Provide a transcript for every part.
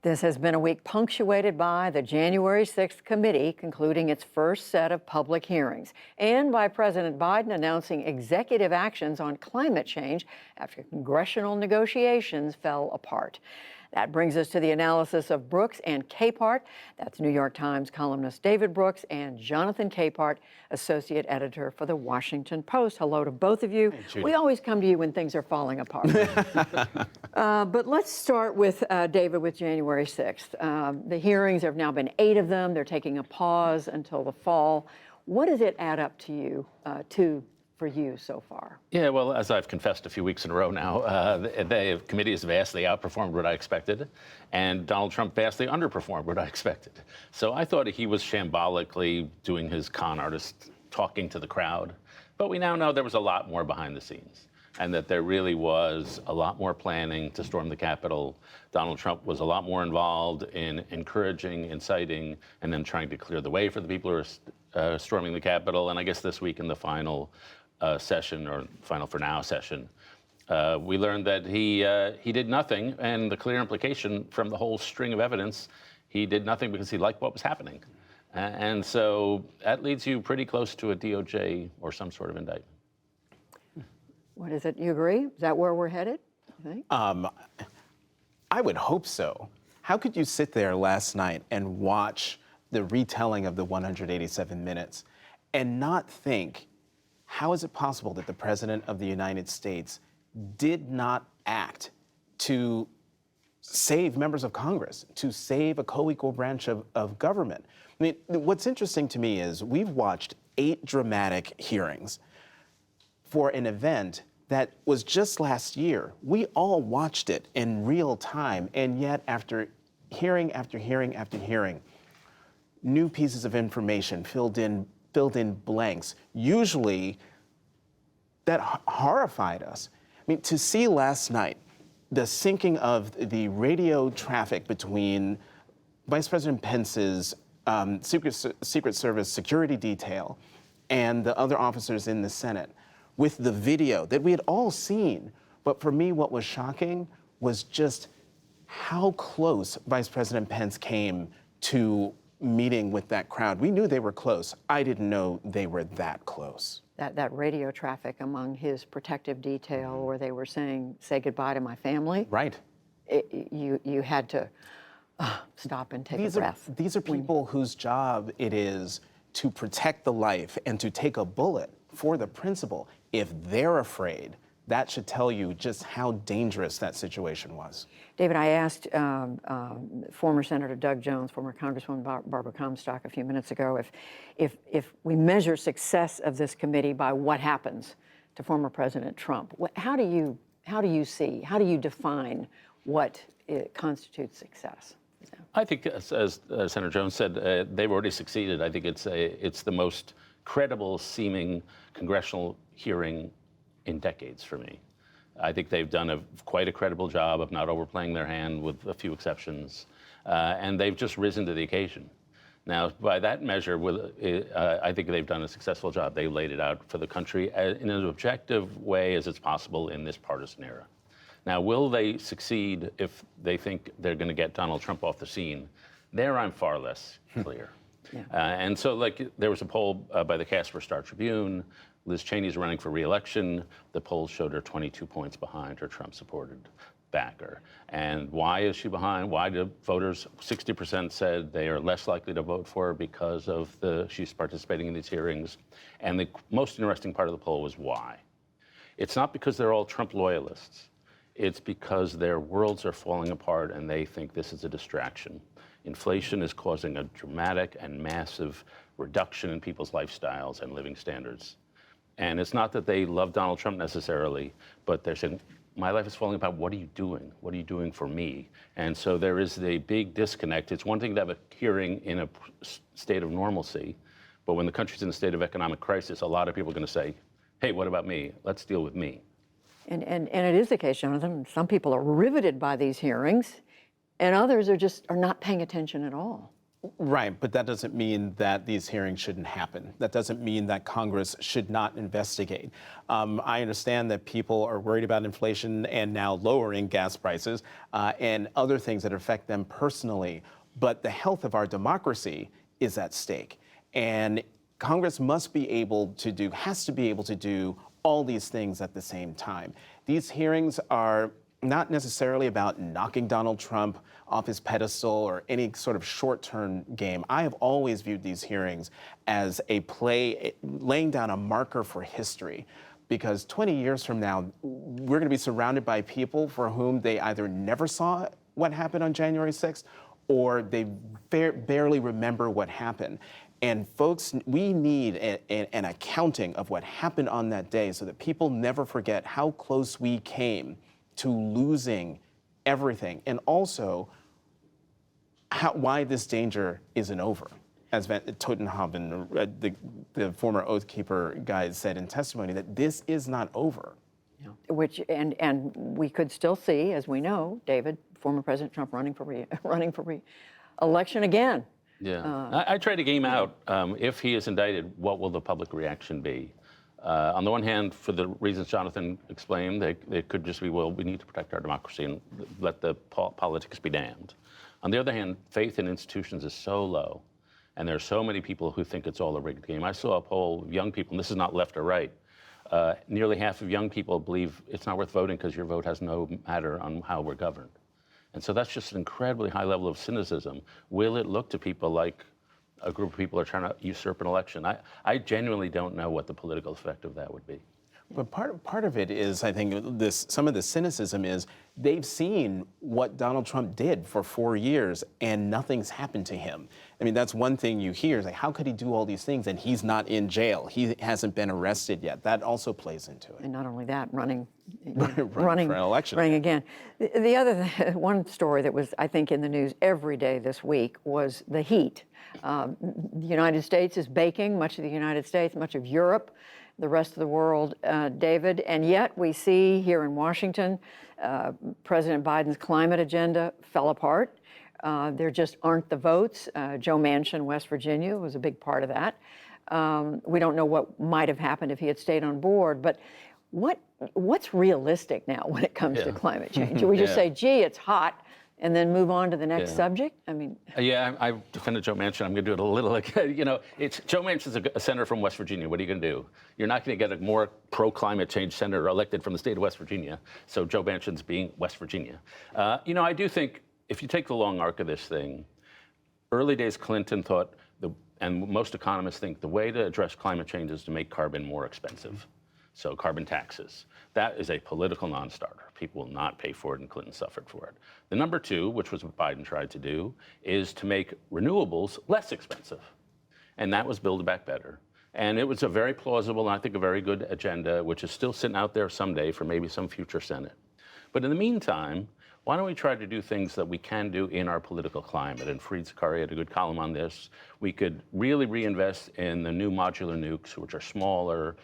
This has been a week punctuated by the January 6th committee concluding its first set of public hearings and by President Biden announcing executive actions on climate change after congressional negotiations fell apart. That brings us to the analysis of Brooks and Capehart. That's New York Times columnist David Brooks and Jonathan Capehart, associate editor for The Washington Post. Hello to both of you. Hey, we always come to you when things are falling apart. But let's start with David with January 6th. The hearings have now been 8 of them. They're taking a pause until the fall. What does it add up to you, for you so far? Yeah, well, as I've confessed a few weeks in a row now, the committee has vastly outperformed what I expected, and Donald Trump vastly underperformed what I expected. So I thought he was shambolically doing his con artist, talking to the crowd. But we now know there was a lot more behind the scenes, and that there really was a lot more planning to storm the Capitol. Donald Trump was a lot more involved in encouraging, inciting, and then trying to clear the way for the people who are storming the Capitol. And I guess this week in the final session, or final for now session, we learned that he did nothing, and the clear implication from the whole string of evidence, he did nothing because he liked what was happening. And so that leads you pretty close to a DOJ or some sort of indictment. What is it? You agree? Is that where we're headed, you think? I would hope so. How could you sit there last night and watch the retelling of the 187 minutes and not think, how is it possible that the President of the United States did not act to save members of Congress, to save a co-equal branch of government? I mean, what's interesting to me is we've watched 8 dramatic hearings for an event that was just last year. We all watched it in real time, and yet after hearing after hearing after hearing, new pieces of information filled in blanks. Usually, that horrified us. I mean, to see last night the syncing of the radio traffic between Vice President Pence's Secret Service security detail and the other officers in the Senate, with the video that we had all seen. But for me, what was shocking was just how close Vice President Pence came to meeting with that crowd. We knew they were close. I didn't know they were that close. That radio traffic among his protective detail where they were saying, say goodbye to my family. Right. You had to stop and take a breath. These are people whose job it is to protect the life and to take a bullet for the principal. If they're afraid, that should tell you just how dangerous that situation was. David, I asked former Senator Doug Jones, former Congresswoman Barbara Comstock a few minutes ago, if we measure success of this committee by what happens to former President Trump, how do you define what constitutes success? I think, as Senator Jones said, they've already succeeded. I think it's the most credible seeming congressional hearing in decades for me. I think they've done quite a credible job of not overplaying their hand, with a few exceptions, and they've just risen to the occasion. Now, by that measure, I think they've done a successful job. They laid it out for the country in an objective way as it's possible in this partisan era. Now, will they succeed if they think they're going to get Donald Trump off the scene? There, I'm far less clear. Yeah. And so, there was a poll by the Casper Star Tribune. Liz Cheney's running for re-election. The polls showed her 22 points behind her Trump-supported backer. And why is she behind? Why do voters, 60% said they are less likely to vote for her because of she's participating in these hearings. And the most interesting part of the poll was why. It's not because they're all Trump loyalists. It's because their worlds are falling apart and they think this is a distraction. Inflation is causing a dramatic and massive reduction in people's lifestyles and living standards. And it's not that they love Donald Trump necessarily, but they're saying, my life is falling apart. What are you doing? What are you doing for me? And so there is a big disconnect. It's one thing to have a hearing in a state of normalcy, but when the country's in a state of economic crisis, a lot of people are going to say, hey, what about me? Let's deal with me. And it is the case, Jonathan. Some people are riveted by these hearings, and others are not paying attention at all. Right, but that doesn't mean that these hearings shouldn't happen. That doesn't mean that Congress should not investigate. I understand that people are worried about inflation and now lowering gas prices and other things that affect them personally, but the health of our democracy is at stake. And Congress must be able to do, has to be able to do all these things at the same time. These hearings are not necessarily about knocking Donald Trump off his pedestal or any sort of short-term game. I have always viewed these hearings as a play, laying down a marker for history, because 20 years from now, we're going to be surrounded by people for whom they either never saw what happened on January 6th or they barely remember what happened. And folks, we need an accounting of what happened on that day so that people never forget how close we came to losing everything, and also why this danger isn't over. As Van Totenhoven, the former Oath Keeper guy, said in testimony, that this is not over. Yeah. Which and we could still see, as we know, David, former President Trump running for re-election again. Yeah, I try to game out, if he is indicted, what will the public reaction be? On the one hand, for the reasons Jonathan explained, they could just be, well, we need to protect our democracy and let the politics be damned. On the other hand, faith in institutions is so low, and there are so many people who think it's all a rigged game. I saw a poll of young people, and this is not left or right, nearly half of young people believe it's not worth voting because your vote has no matter on how we're governed. And so that's just an incredibly high level of cynicism. Will it look to people like a group of people are trying to usurp an election? I genuinely don't know what the political effect of that would be. But part of it is, I think, some of the cynicism is they've seen what Donald Trump did for 4 years and nothing's happened to him. I mean, that's one thing you hear is like, how could he do all these things and he's not in jail? He hasn't been arrested yet. That also plays into it. And not only that, running for an election. Running again. The other one story that was, I think, in the news every day this week was the heat. The United States is baking, much of the United States, much of Europe, the rest of the world, David, and yet we see here in Washington, President Biden's climate agenda fell apart. There just aren't the votes. Joe Manchin, West Virginia, was a big part of that. We don't know what might have happened if he had stayed on board, but what's realistic now when it comes to climate change? Do we just say, gee, it's hot, and then move on to the next subject? I mean, yeah, I defended Joe Manchin. I'm going to do it a little like, you know, Joe Manchin's a senator from West Virginia. What are you going to do? You're not going to get a more pro-climate change senator elected from the state of West Virginia. So Joe Manchin's being West Virginia. You know, I do think if you take the long arc of this thing, early days Clinton thought, and most economists think, the way to address climate change is to make carbon more expensive. So carbon taxes. That is a political non-starter. People will not pay for it, and Clinton suffered for it. The number two, which was what Biden tried to do, is to make renewables less expensive. And that was Build Back Better. And it was a very plausible, and I think a very good agenda, which is still sitting out there someday for maybe some future Senate. But in the meantime, why don't we try to do things that we can do in our political climate? And Fareed Zakaria had a good column on this. We could really reinvest in the new modular nukes, which are smaller,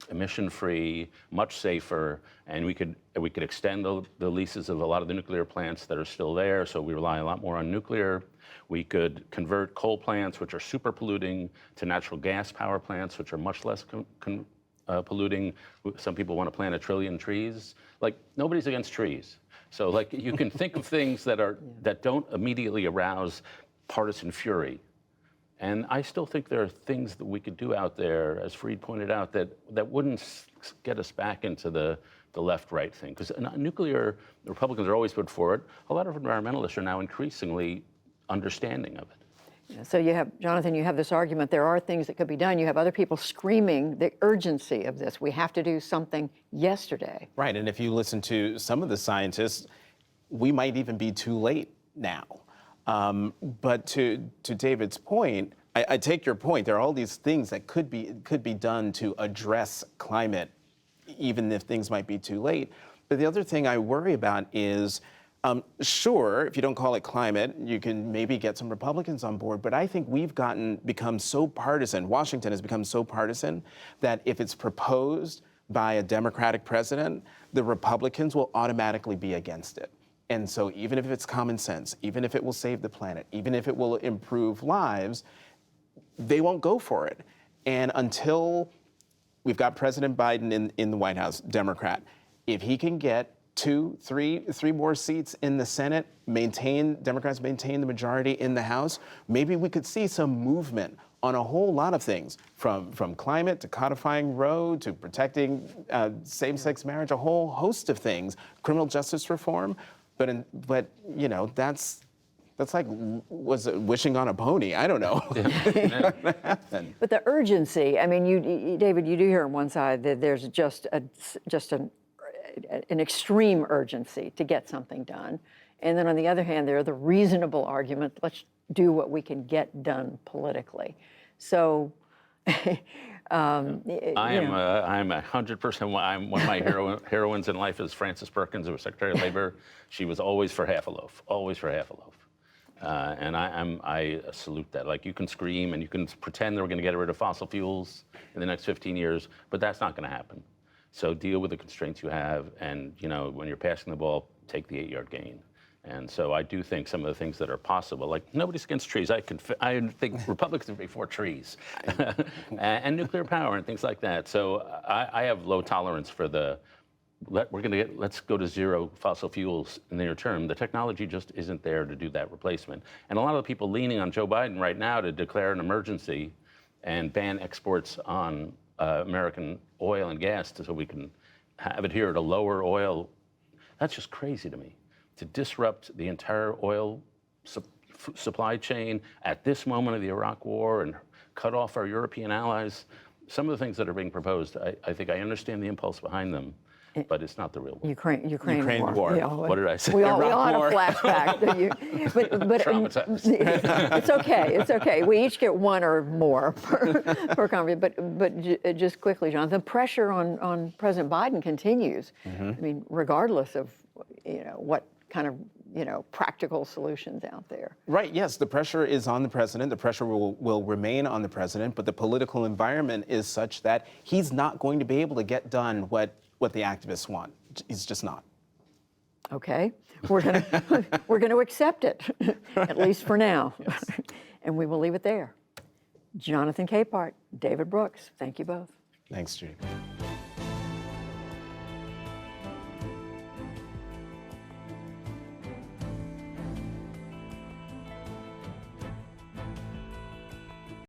emission-free, much safer, and we could extend the leases of a lot of the nuclear plants that are still there, so we rely a lot more on nuclear. We could convert coal plants, which are super polluting, to natural gas power plants, which are much less polluting. Some people want to plant 1 trillion trees. Like, nobody's against trees. So, like, you can think of things that don't immediately arouse partisan fury. And I still think there are things that we could do out there, as Fareed pointed out, that wouldn't get us back into the left-right thing. Because nuclear, the Republicans are always put for it. A lot of environmentalists are now increasingly understanding of it. So you have, Jonathan, you have this argument, there are things that could be done. You have other people screaming the urgency of this. We have to do something yesterday. Right, and if you listen to some of the scientists, we might even be too late now. But to David's point, I take your point. There are all these things that could be done to address climate, even if things might be too late. But the other thing I worry about is, sure, if you don't call it climate, you can maybe get some Republicans on board. But I think we've become so partisan. Washington has become so partisan that if it's proposed by a Democratic president, the Republicans will automatically be against it. And so even if it's common sense, even if it will save the planet, even if it will improve lives, they won't go for it. And until we've got President Biden in the White House, Democrat, if he can get three more seats in the Senate, Democrats maintain the majority in the House, maybe we could see some movement on a whole lot of things, from climate to codifying Roe to protecting same-sex marriage, a whole host of things, criminal justice reform. But you know, that's like, was it wishing on a pony? I don't know. But the urgency, I mean, David, you do hear on one side that there's just an extreme urgency to get something done. And then on the other hand, there's the reasonable argument, let's do what we can get done politically. So, I'm 100%. One of my heroines in life is Frances Perkins, who was Secretary of Labor. She was always for half a loaf, always for half a loaf. And I salute that. Like, you can scream and you can pretend that we're going to get rid of fossil fuels in the next 15 years, but that's not going to happen. So deal with the constraints you have, and you know, when you're passing the ball, take the 8-yard gain. And so I do think some of the things that are possible, like nobody's against trees. I think Republicans are for trees and nuclear power and things like that. So I have low tolerance for let's go to zero fossil fuels in the near term. The technology just isn't there to do that replacement. And a lot of the people leaning on Joe Biden right now to declare an emergency and ban exports on American oil and gas so we can have it here to lower oil, that's just crazy to me. To disrupt the entire oil supply chain at this moment of the Iraq War and cut off our European allies. Some of the things that are being proposed, I think I understand the impulse behind them, but it's not the real one. Ukraine war. Yeah, what did I say? We all had war. a flashback. but Traumatized. It's okay. It's okay. We each get one or more per conversation. But just quickly, John, the pressure on President Biden continues. I mean, regardless of what kind of practical solutions out there. Right, yes, the pressure is on the president. The pressure will remain on the president, but the political environment is such that he's not going to be able to get done what the activists want. He's just not. Okay, we're gonna accept it, at least for now. Yes. And we will leave it there. Jonathan Capehart, David Brooks, thank you both. Thanks, Judy.